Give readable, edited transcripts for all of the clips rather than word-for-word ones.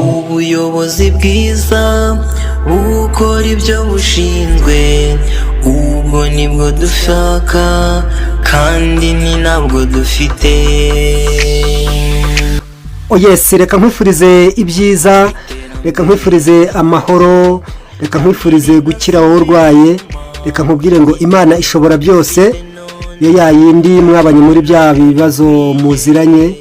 ubuyobozi bwiza bukora ibyo bushinzwe, ubwo nibwo dushaka kandi ni nabwo dufite. Yes, reka nkwifurize ibyiza, reka nkwifurize amahoro, reka nkwifurize gukira wowe urwaye, reka nkubwire ngo Imana ishobora byose. Yo yayindi mwabanye muri bya bibazo muziranye,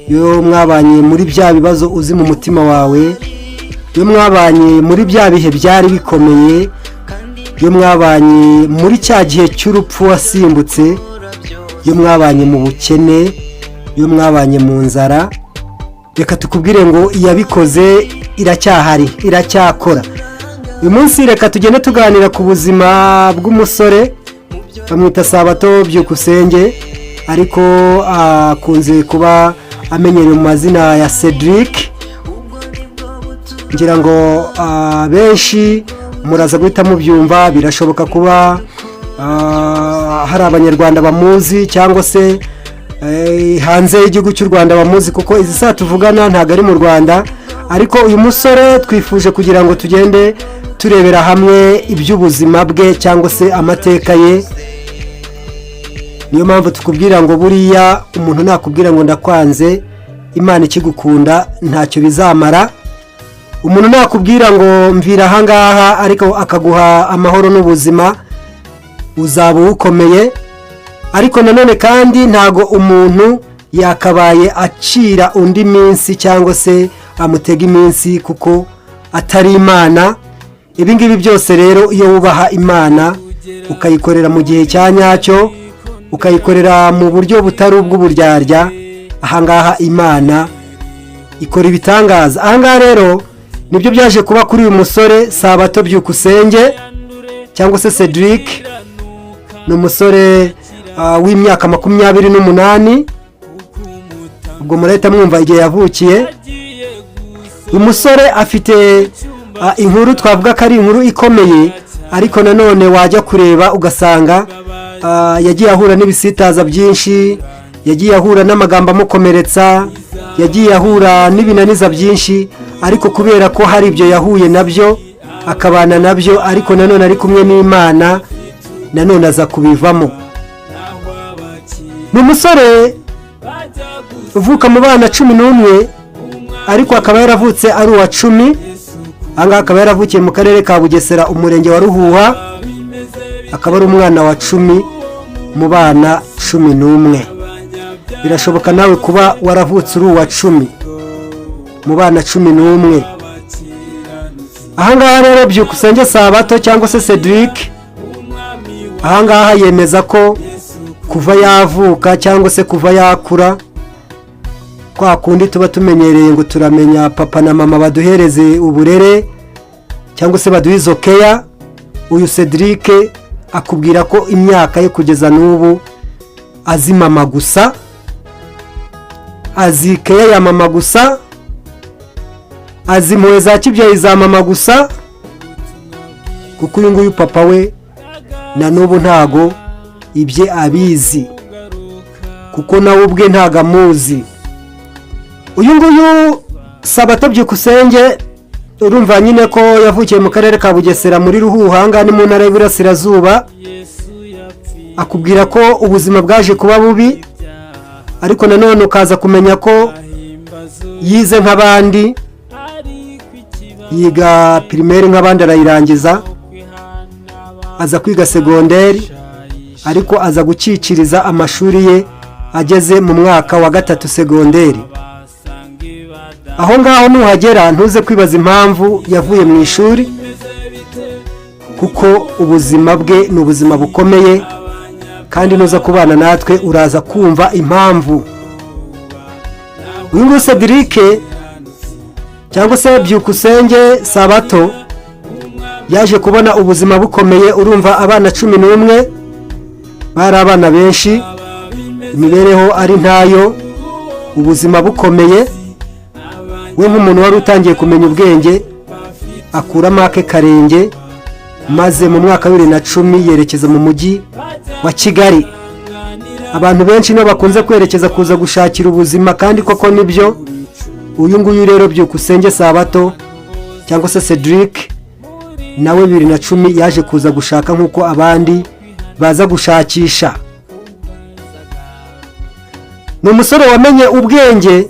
yo mwabanye muri bya bibazo uzi mu mutima wawe, yo mwabanye muri bya bihe byari bikomeye, yo mwabanye muri cya gihe cy'urupfu wasimbutse, yo mwabanye mu bukene, yo mwabanye mu nzara. Reka tukubwire ngo iyabikoze iracyahari, iracyakora. Uyu munsi reka tugende tuganira ku buzima bw'umusore bamwita Sabato Byukusenge, ariko akunze kuba amenyereye mu mazina ya Cedric. Ngira ngo benshi muraza guhita mubyumva, birashoboka kuba hari abanyarwanda bamuzi cyangwa se hanze y'igihugu cy'u Rwanda bamuzi, kuko izi saa tuvugana ntago ari mu Rwanda. Ariko uyu musore twifuje kugira ngo tugende turebera hamwe iby'ubuzima bwe cyangwa se amateka ye. Niyo mpamvu tukubwira ngo buriya umuntu nakubwira ngo ndakwanze, Imana ikigukunda ntacyo bizamara. Umuntu nakubwira ngo mvira ahangaha ariko akaguha amahoro n'ubuzima, uzaba ukomeye. Ariko nanone kandi ntago umuntu yakabaye acira undi minsi cyangwa se amutega iminsi kuko atari Imana. Ibi ngibi byose rero iyo wubaha Imana ukayikorera mu gihe cya nyacyo, ukayikorera mu buryo butari ubw'uburyarya, ahangaha Imana ikora ibitangaza. Ahangaha rero nibyo byaje kuba kuri uyu musore Sabato Byukusenge cyangwa se Cedric. Ni umusore w'imyaka 28. Ubwo murahita mwumva igihe yavukiye. Uyu musore afite inkuru twavuga ko ari inkuru ikomeye, ariko nanone wajya kureba ugasanga yagiye ahura n'ibisitaza byinshi, yagiye ahura n'amagambo amukomeretsa, yagiye ahura n'ibinaniza byinshi, ariko kubera ko hari ibyo yahuye nabyo akabana nabyo, ariko nanone ari kumwe n'Imana, nanone aza kubivamo. Ni umusore uvuka mu bana 11, ariko akaba yaravutse ari uwa 10. Ahangaha akaba yaravukiye mu karere ka Bugesera, umurenge wa Ruhuha, akaba ari umwana wa 10 mu bana 11. Birashoboka nawe kuba waravutse uri uwa 10 mu bana 11. Ahangaha rero Byukusenge Sabato cyangwa se Cedric, ahangaha yemeza ko kuva yavuka cyangwa se kuva yakura, kwa kundi tuba tumenyereye ngo turamenya papa na mama baduhereze uburere cyangwa se baduha izo care, uyu Cedric akubwira ko imyaka ye kugeza n'ubu azi mama gusa, azi care ya mama gusa, azi impuhwe za kibyeyi za mama gusa, kuko uyu nguyu papa we na n'ubu ntago ibye abizi, kuko nawe ubwe ntago amuzi. Uyu nguyu Sabato Byukusenge urumva nyine ko yavukiye mu karere ka Bugesera muri Ruhuha, ngani mu ntara y'Iburasirazuba. Akubwira ko ubuzima bwaje kuba bubi, ariko nanone ukaza kumenya ko yize nk'abandi, yiga primaire nk'abandi arayirangiza, aza kwiga segonderi, ariko aza guciciriza amashuri ye ageze mu mwaka wa 3 segonderi. Aho ngaho nuhagera ntuze kwibaza impamvu yavuye mu ishuri, kuko ubuzima bwe ni ubuzima bukomeye, kandi nuza kubana natwe uraza kumva impamvu. Uyu nguyu Cedric cyangwa se Byukusenge Sabato yaje kubona ubuzima bukomeye. Urumva abana 11 bari abana benshi, imibereho ari ntayo, ubuzima bukomeye. We nk'umuntu wari utangiye kumenya ubwenge akuramo ake karenge, maze mu mwaka wa 2010 yerekeza mu mujyi wa Kigali. Abantu benshi no bakunze kwerekeza kuza gushakira ubuzima, kandi koko nibyo uyu nguyu rero Byukusenge Sabato cyangwa se Cedric nawe 2010 yaje kuza gushaka nk'uko abandi baza gushakisha. Ni umusore wamenye ubwenge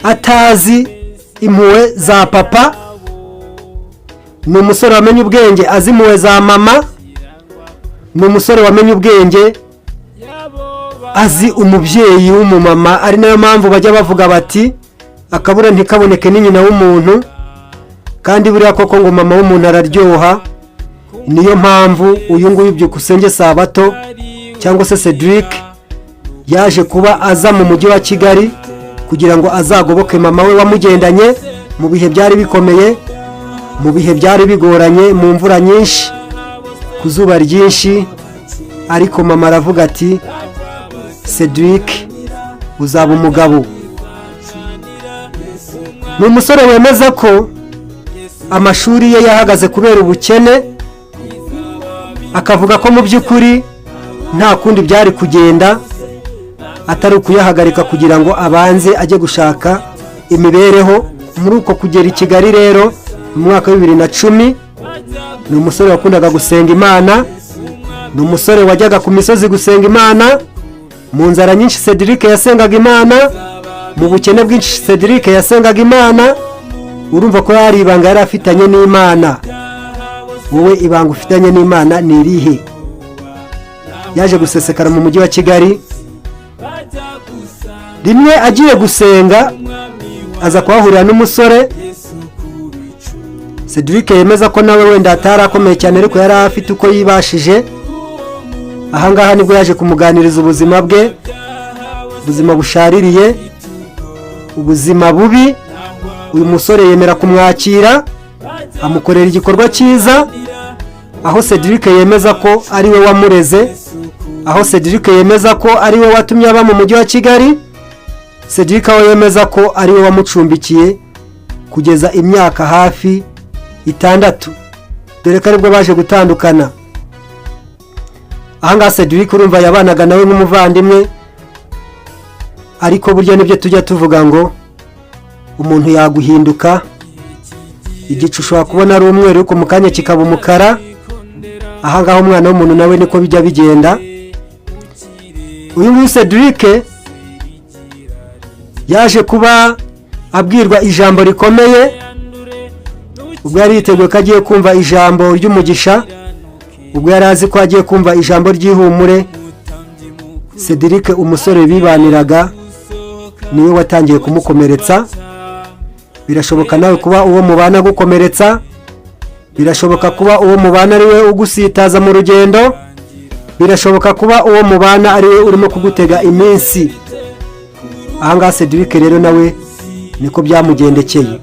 atazi impuhwe za papa, ni umusore wamenye ubwenge azi impuhwe za mama, ni umusore wamenye ubwenge azi umubyeyi w'umumama, ari nayo mpamvu bajya bavuga bati akabura ntikaboneke ni nyina w'umuntu, kandi buriya koko ngo mama w'umuntu araryoha. Niyo mpamvu uyu nguyu Byukusenge Sabato cyangwa se Cedric yaje kuba aza mu mujyi wa Kigali kugira ngo azagoboke mama we wamugendanye mu bihe byari bikomeye, mu bihe byari bigoranye, mu mvura nyinshi, ku zuba ryinshi, ariko mama aravuga ati Cedric uzaba umugabo. Ni umusore wemeza ko amashuri ye yahagaze kubera ubukene, akavuga ko mu by'ukuri nta kundi byari kugenda atari ukuyahagarika kugira ngo abanze ajye gushaka imibereho. Muri uko kugera i Kigali rero mu mwaka wa 2010, ni umusore wakundaga gusenga Imana, ni umusore wajyaga ku misozi gusenga Imana. Mu nzara nyinshi Cedric yasengaga Imana, mu bukene bwinshi Cedric yasengaga Imana. Urumva ko yari ibanga yari afitanye n'Imana. Wowe ibanga ufitanye n'Imana ni irihe? Yaje gusesekara mu mujyi wa Kigali, rimwe agiye gusenga aza kuhahurira n'umusore. Cedric yemeza ko nawe wenda atarakomeye cyane ariko yari afite uko yibashije. Ahangaha nibwo yaje kumuganiriza ubuzima bwe, ubuzima bushaririye, ubuzima bubi. Uyu musore yemera kumwakira, amukorera igikorwa cyiza, aho Cedric yemeza ko ari we wamureze, aho Cedric yemeza ko ari we watumye aba mu mujyi wa Kigali. Cedric aho yemeza ko ari we wamucumbikiye kugeza imyaka hafi 6, dore ko aribwo baje gutandukana. Ahangaha Cedric urumva yabanaga nawe nk'umuvandimwe, ariko burya nibyo tujya tuvuga ngo umuntu yaguhinduka, igicu ushobora kubona ari umweru ariko mu kanya kikaba umukara. Ahangaha umwana w'umuntu nawe niko bijya bigenda. Uyu nguyu Cedric yaje kuba abwirwa ijambo rikomeye, ubwo yari yiteguye ko agiye kumva ijambo ry'umugisha, ubwo yari azi ko agiye kumva ijambo ry'ihumure. Cedric umusore bibaniraga niwe watangiye kumukomeretsa. Birashoboka nawe kuba uwo mubana gukomeretsa, birashoboka kuba uwo mubana ari we ugusitaza mu rugendo, birashoboka kuba uwo mubana ari we urimo kugutega iminsi. Ahangaha Cedric rero nawe niko byamugendekeye.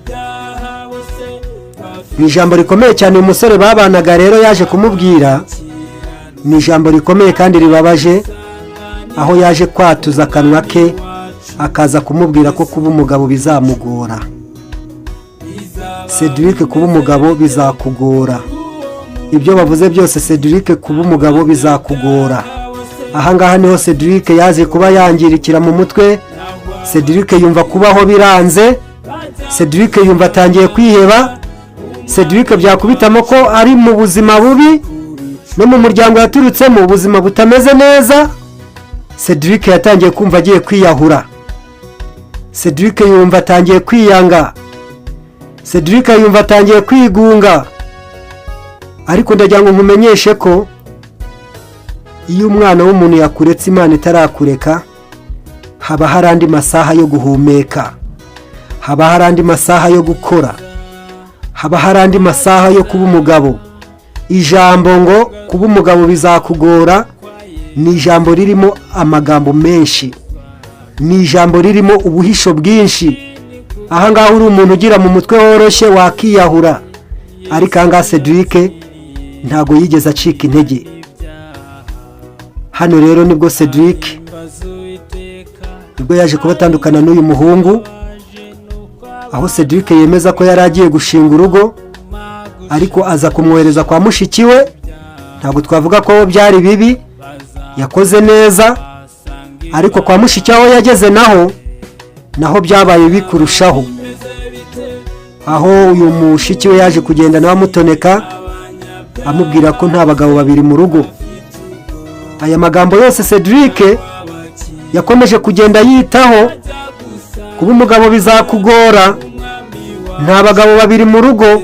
Ni ijambo rikomeye cyane uyu musore babanaga rero yaje kumubwira, ni ijambo rikomeye kandi ribabaje, aho yaje kwatuza akanwa ke akaza kumubwira ko kuba umugabo bizamugora. Cedric kuba umugabo bizakugora, ibyo bavuze byose Cedric kuba umugabo bizakugora. Ahangaha niho Cedric yaje kuba yangirikira mu mutwe. Cedric yumva kubaho biranze, Cedric yumva atangiye kwiheba, Cedric byakubitamo ko ari mu buzima bubi no mu muryango yaturutsemo ubuzima butameze neza. Cedric yatangiye kumva agiye kwiyahura, Cedric yumva atangiye kwiyanga, Cedric yumva atangiye kwigunga. Ariko ndagira ngo nkumenyeshe ko iyo umwana w'umuntu yakuretse Imana itarakureka, haba hari andi masaha yo guhumeka, haba hari andi masaha yo gukora, haba hari andi masaha yo kuba umugabo. Ijambo ngo kuba umugabo bizakugora ni ijambo ririmo amagambo menshi, ni ijambo ririmo ubuhisho bwinshi. Ahangaha uri umuntu ugira mu mutwe woroshye wakiyahura, ariko ahangaha Cedric ntago yigeze acika intege. Hano rero nibwo Cedric nibwo yaje kubatandukana n'uyu muhungu, aho Cedric yemeza ko yari agiye gushinga urugo ariko aza kumwohereza kwa mushiki we. Ntabwo twavuga ko byari bibi, yakoze neza, ariko kwa mushiki aho yageze naho naho byabaye bikurushaho, aho uyu mushiki we yaje kugenda nawe amutoneka amubwira ko nta bagabo babiri mu rugo. Aya magambo yose Cedric yakomeje kugenda yitaho, kuba umugabo bizakugora, nta bagabo babiri mu rugo,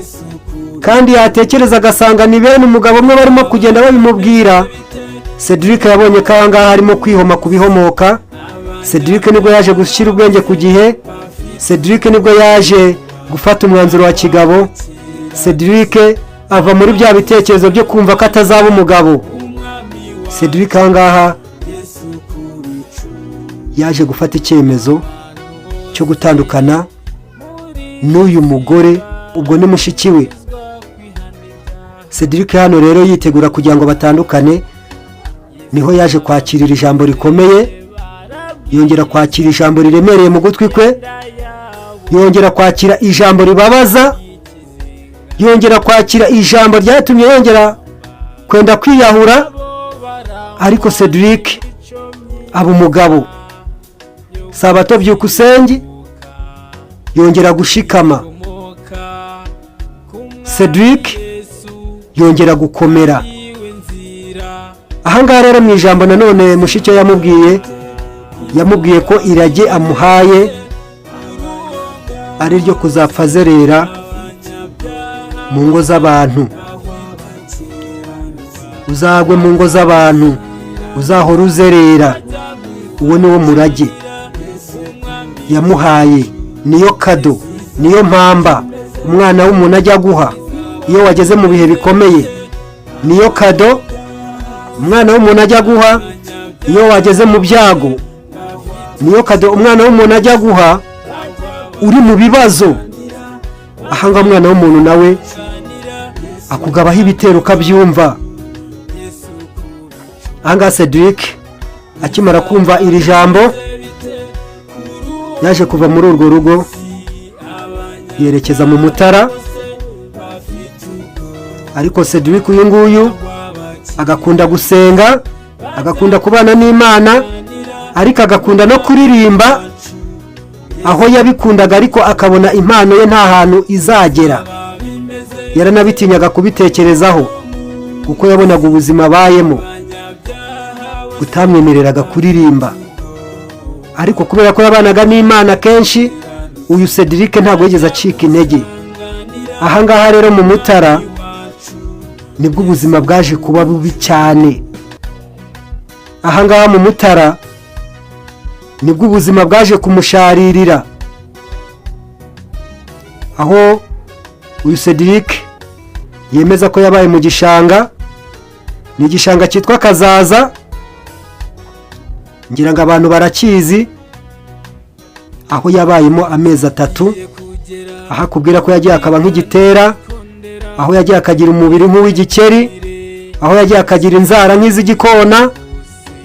kandi yatekereza agasanga ni bene umugabo umwe barimo kugenda babimubwira. Cedric yabonye ko ahangaha harimo kwihoma ku bihomoka. Cedric nibwo yaje gushyira ubwenge ku gihe. Cedric nibwo yaje gufata umwanzuro wa kigabo. Cedric ava muri bya bitekerezo byo kumva ko atazaba umugabo. Cedric ahangaha yaje gufata icyemezo cyo gutandukana n'uyu mugore, ubwo ni mushiki we. Cedric hano rero yitegura kugira ngo batandukane, niho yaje kwakirira ijambo rikomeye, yongera kwakira ijambo riremereye mu gutwi kwe, yongera kwakira ijambo ribabaza, yongera kwakira ijambo ryatumye yongera kwenda kwiyahura. Ariko Cedric aba umugabo. Sabato Byukusenge yongera gushikama. Cedric yongera gukomera. Ahangaha rero mu ijambo nanone mushiki yamubwiye ko irage amuhaye ari ryo kuzapfa azerera mu ngo z'abantu. Uzagwe mu ngo z'abantu, uzahora uzerera. Uwo ni wo murage yamuhaye, niyo kado, niyo mpamba umwana w'umuntu ajya guha iyo wageze mu bihe bikomeye. Niyo kado umwana w'umuntu ajya guha iyo wageze mu byago. Niyo kado umwana w'umuntu ajya guha uri mu bibazo. Ahanga umwana w'umuntu nawe akugabaho ibitero ukabyumva. Ahanga Cedric akimara kumva iri jambo yaje kuva muri urwo rugo yerekeza mu Mutara. Ariko Cedric uyu nguyu agakunda gusenga, agakunda kubana n'Imana, ariko agakunda no kuririmba. Aho yabikundaga ariko akabona impano ye nta hantu izagera, yaranabitinyaga kubitekerezaho kuko yabonaga ubuzima abayemo butamwemereraga kuririmba. Ariko kubera ko yabanaga n'Imana kenshi, uyu Cedric ntabwo yigeze acika intege. Ahangaha rero mu Mutara nibwo ubuzima bwaje kuba bubi cyane. Ahangaha mu Mutara nibwo ubuzima bwaje kumusharirira, aho uyu Cedric yemeza ko yabaye mu gishanga. Ni igishanga cyitwa Kazaza, ngira ngo abantu barakizi, aho yabayemo amezi 3. Aha kubwira ko yagiye akaba nk'igitera, aho yagiye akagira umubiri nk'uw'igikeri, aho yagiye akagira inzara nk'iz'igikona.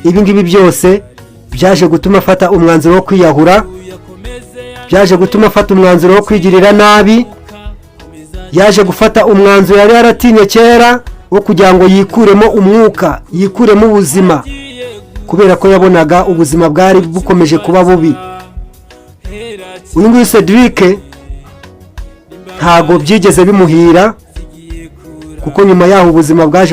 Ibi ngibi byose byaje gutuma afata umwanzuro wo kwiyahura, byaje gutuma afata umwanzuro wo kwigirira nabi. Yaje gufata umwanzuro yari yaratinye kera wo kugira ngo yikuremo umwuka, yikuremo ubuzima, kubera ko yabonaga ubuzima bwari bukomeje kuba bubi. Uyu nguyu Cedric ntago byigeze bimuhira, kuko nyuma yaho ubuzima bwaje